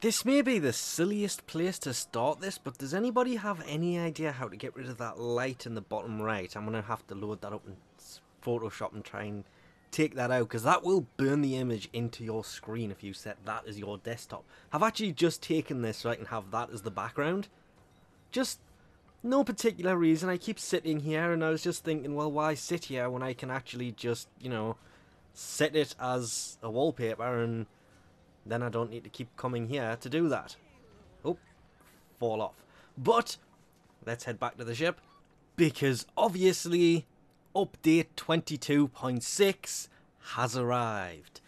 This may be the silliest place to start this, but does anybody have any idea how to get rid of that light in the bottom right? I'm going to have to load that up in Photoshop and try and take that out, because that will burn the image into your screen if you set that as your desktop. I've actually just taken this so I can have that as the background. Just no particular reason. I keep sitting here and I was just thinking, well, why sit here when I can actually just, you know, set it as a wallpaper, and then I don't need to keep coming here to do that. Oh, fall off. But let's head back to the ship, because obviously update 22.6 has arrived.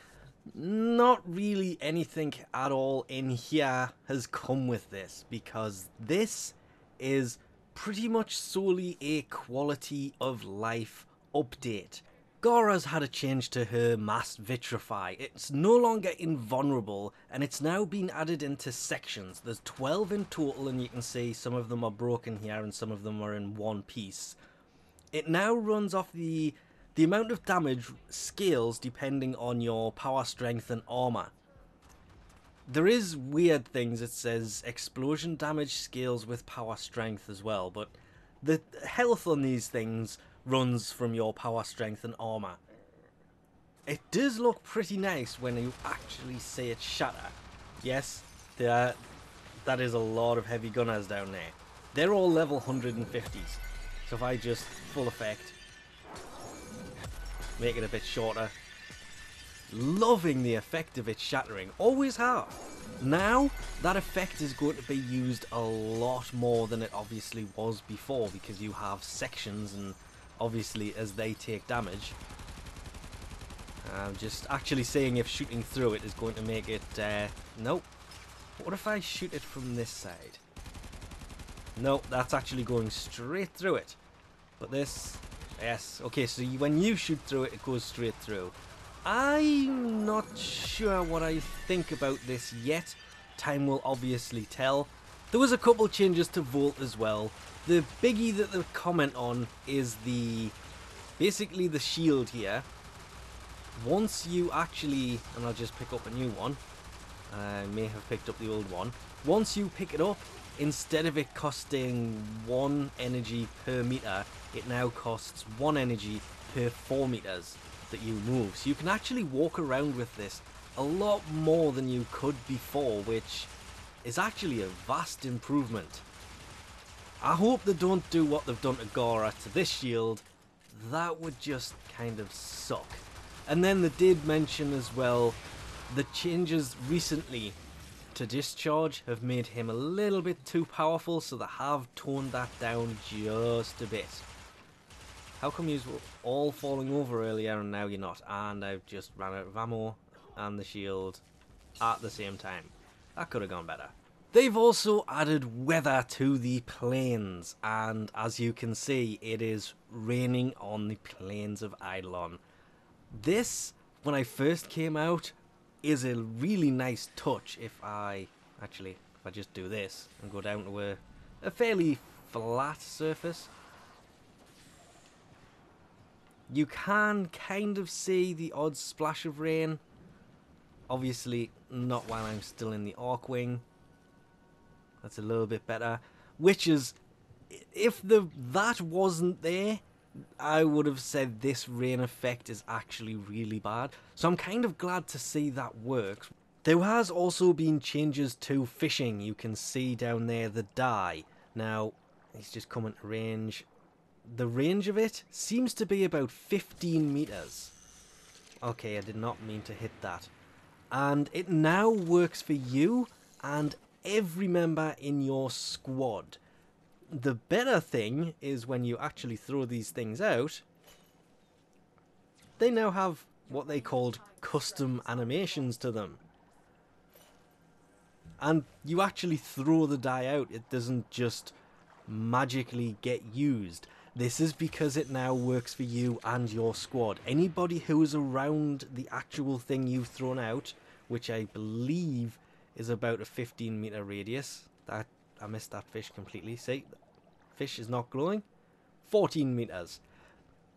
Not really anything at all in here has come with this, because this is pretty much solely a quality of life update. Gara's had a change to her mass vitrify. It's no longer invulnerable, and it's now been added into sections. There's 12 in total, and you can see some of them are broken here and some of them are in one piece. It now runs off the amount of damage scales depending on your power, strength and armor. There is weird things. It says explosion damage scales with power strength as well, but the health on these things runs from your power, strength and armor. It does look pretty nice when you actually see it shatter. Yes, that is a lot of heavy gunners down there. They're all level 150s. So if I just full effect, make it a bit shorter. Loving the effect of it shattering. Always have. Now, that effect is going to be used a lot more than it obviously was before, because you have sections, and obviously as they take damage. I'm just actually seeing if shooting through it is going to make it... nope. What if I shoot it from this side? Nope, that's actually going straight through it. But this... yes. Okay, so when you shoot through it, it goes straight through. I'm not sure what I think about this yet. Time will obviously tell. There was a couple changes to Volt as well. The biggie that they comment on is basically the shield here. Once you actually... and I'll just pick up a new one. I may have picked up the old one. Once you pick it up, instead of it costing 1 energy per meter, it now costs 1 energy per 4 meters that you move. So you can actually walk around with this a lot more than you could before, which is actually a vast improvement. I hope they don't do what they've done to Gara to this shield. That would just kind of suck. And then they did mention as well the changes recently to discharge have made him a little bit too powerful, so they have toned that down just a bit. How come you were all falling over earlier and now you're not? And I've just ran out of ammo and the shield at the same time. That could have gone better. They've also added weather to the plains, and as you can see, it is raining on the plains of Eidolon. This, when I first came out, is a really nice touch. If I just do this and go down to a fairly flat surface, you can kind of see the odd splash of rain. Obviously not while I'm still in the arc wing. That's a little bit better. Which is, if that wasn't there, I would have said this rain effect is actually really bad. So I'm kind of glad to see that works. There has also been changes to fishing. You can see down there the dye. Now, he's just coming to range. The range of it seems to be about 15 meters. Okay, I did not mean to hit that. And it now works for you and every member in your squad. The better thing is when you actually throw these things out, they now have what they called custom animations to them. And you actually throw the dye out, it doesn't just magically get used. This is because it now works for you and your squad. Anybody who is around the actual thing you've thrown out, which I believe is about a 15 meter radius. I missed that fish completely. See, fish is not glowing. 14 meters.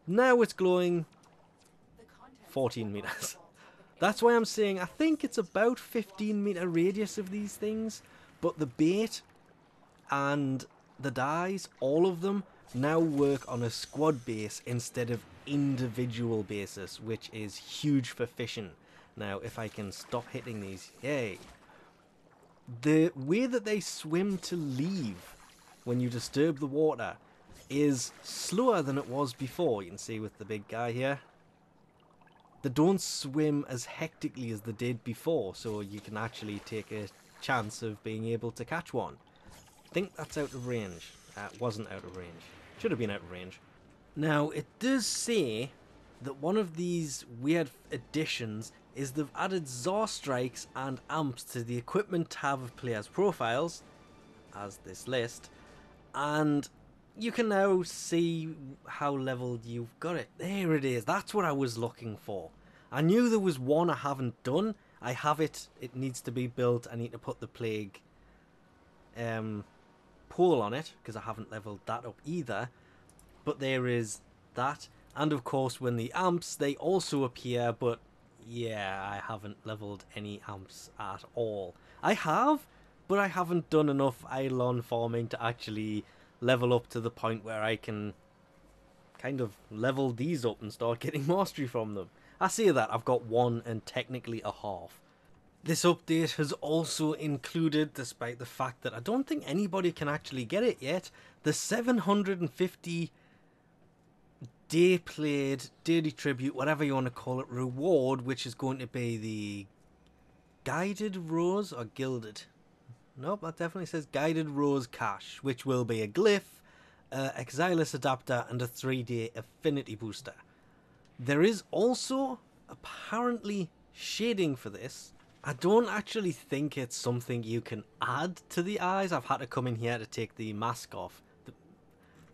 Now it's glowing 14 meters. That's why I'm saying I think it's about 15-meter radius of these things, but the bait and the dies, all of them, now work on a squad base instead of individual basis, which is huge for fishing. Now, if I can stop hitting these, yay. The way that they swim to leave when you disturb the water is slower than it was before. You can see with the big guy here. They don't swim as hectically as they did before, so you can actually take a chance of being able to catch one. I think that's out of range. It wasn't out of range. Should have been out of range. Now, it does say that one of these weird additions is they've added Zor strikes and amps to the equipment tab of players' profiles, as this list, and you can now see how leveled you've got it. There it is. That's what I was looking for. I knew there was one I haven't done. I have it. It needs to be built. I need to put the plague pole on it because I haven't leveled that up either. But there is that. And of course, when the amps, they also appear. But yeah, I haven't leveled any amps at all. I have, but I haven't done enough Eidolon farming to actually level up to the point where I can kind of level these up and start getting mastery from them. I say that, I've got one and technically a half. This update has also included, despite the fact that I don't think anybody can actually get it yet, the 750 day played, daily tribute, whatever you want to call it, reward, which is going to be the guided rose or gilded. Nope, that definitely says guided rose cache, which will be a glyph, Exilus adapter, and a 3-day affinity booster. There is also apparently shading for this. I don't actually think it's something you can add to the eyes. I've had to come in here to take the mask off.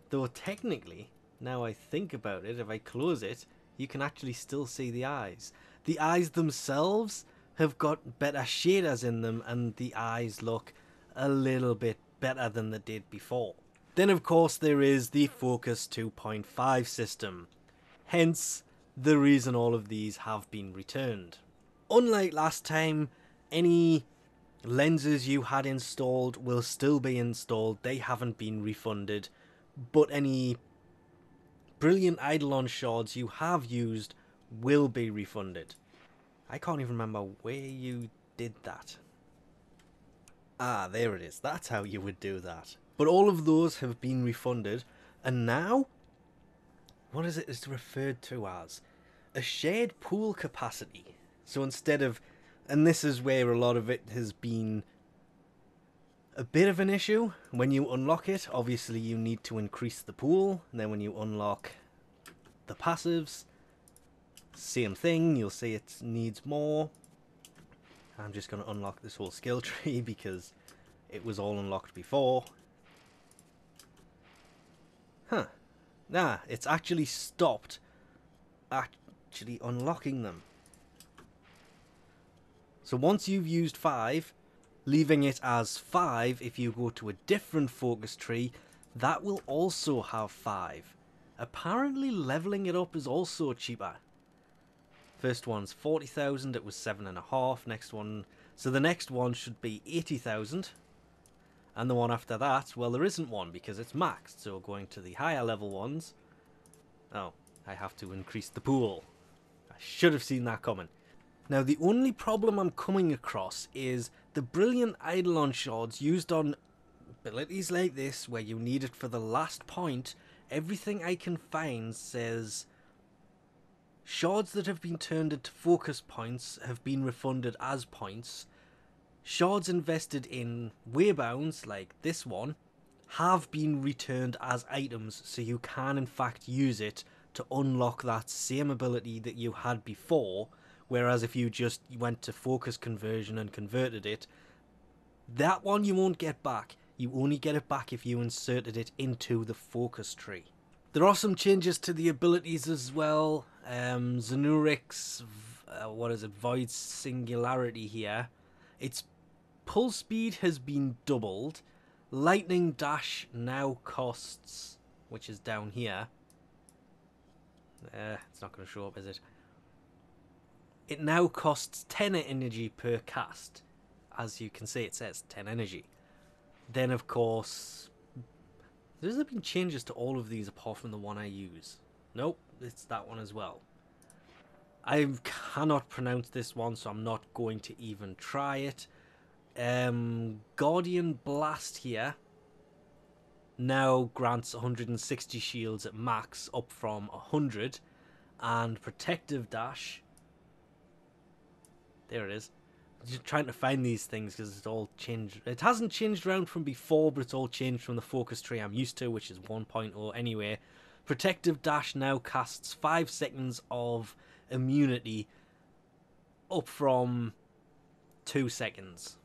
Though technically, now I think about it, if I close it, you can actually still see the eyes. The eyes themselves have got better shaders in them, and the eyes look a little bit better than they did before. Then of course there is the Focus 2.5 system. Hence the reason all of these have been returned. Unlike last time, any lenses you had installed will still be installed. They haven't been refunded. But any brilliant Eidolon shards you have used will be refunded. I can't even remember where you did that. Ah, there it is. That's how you would do that. But all of those have been refunded. And now, what is it is referred to as? A shared pool capacity. So instead of, and this is where a lot of it has been a bit of an issue. When you unlock it, obviously you need to increase the pool. And then when you unlock the passives, same thing. You'll see it needs more. I'm just going to unlock this whole skill tree because it was all unlocked before. Huh. Nah, it's actually stopped actually unlocking them. So once you've used 5, leaving it as 5, if you go to a different focus tree, that will also have 5. Apparently leveling it up is also cheaper. First one's 40,000, it was 7.5, next one, so the next one should be 80,000. And the one after that, well, there isn't one because it's maxed, so going to the higher level ones, oh, I have to increase the pool. I should have seen that coming. Now, the only problem I'm coming across is the brilliant Eidolon shards used on abilities like this, where you need it for the last point. Everything I can find says shards that have been turned into focus points have been refunded as points. Shards invested in waybounds, like this one, have been returned as items, so you can in fact use it to unlock that same ability that you had before, whereas if you just went to focus conversion and converted it, that one you won't get back. You only get it back if you inserted it into the focus tree. There are some changes to the abilities as well. Zanuric's, Void Singularity here. Its pull speed has been doubled. Lightning Dash now costs, which is down here. It's not going to show up, is it? it now costs 10 energy per cast. As you can see, it says 10 energy. Then, of course, there's been changes to all of these apart from the one I use. Nope, it's that one as well. I cannot pronounce this one, so I'm not going to even try it. Guardian Blast here now grants 160 shields at max, up from 100. And Protective Dash, there it is. I'm just trying to find these things because it's all changed. It hasn't changed around from before, but it's all changed from the focus tree I'm used to, which is 1.0 anyway. Protective Dash now casts 5 seconds of immunity, up from 2 seconds.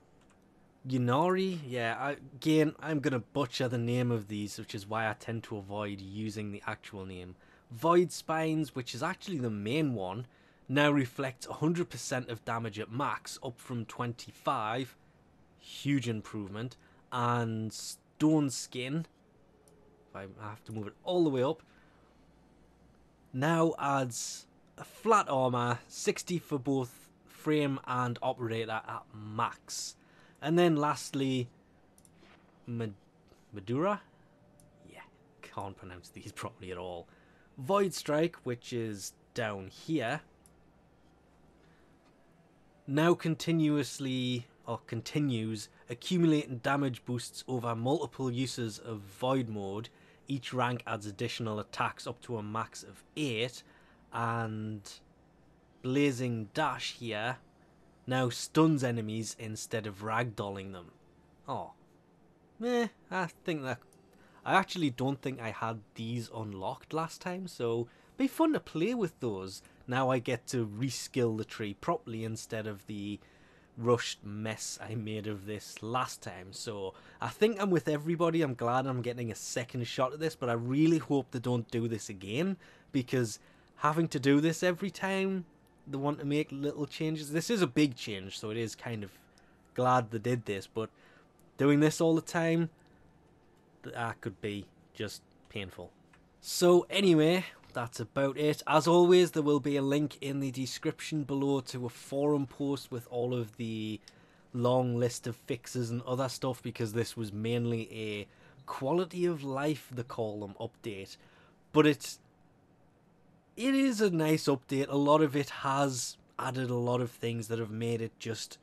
Yunari, yeah, again, I'm going to butcher the name of these, which is why I tend to avoid using the actual name. Void Spines, which is actually the main one, now reflects 100% of damage at max, up from 25. Huge improvement. And Stone Skin, I have to move it all the way up, now adds a flat armor, 60 for both frame and operator at max. And then lastly, Madura? Yeah, can't pronounce these properly at all. Void Strike, which is down here, now continues accumulating damage boosts over multiple uses of Void Mode. Each rank adds additional attacks up to a max of 8. And Blazing Dash here now stuns enemies instead of ragdolling them. Oh, I actually don't think I had these unlocked last time, so it'd be fun to play with those. Now I get to reskill the tree properly instead of the rushed mess I made of this last time. So I think I'm with everybody. I'm glad I'm getting a second shot at this, but I really hope they don't do this again, because having to do this every time they want to make little changes. This is a big change, so it is kind of glad they did this, but doing this all the time, that could be just painful. So anyway, that's about it. As always, there will be a link in the description below to a forum post with all of the long list of fixes and other stuff, because this was mainly a quality of life, they call them, update. But it is a nice update. A lot of it has added a lot of things that have made it just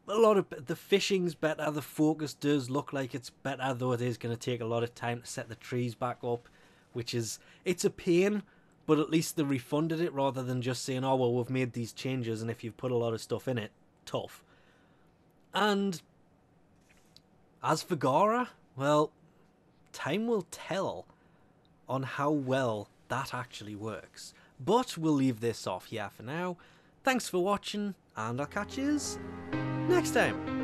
a lot of... The fishing's better, the focus does look like it's better, though it is going to take a lot of time to set the trees back up, which is... It's a pain, but at least they refunded it rather than just saying, oh, well, we've made these changes, and if you've put a lot of stuff in it, tough. And as for Gara, well, time will tell on how well that actually works. But we'll leave this off here for now. Thanks for watching, and I'll catch you next time.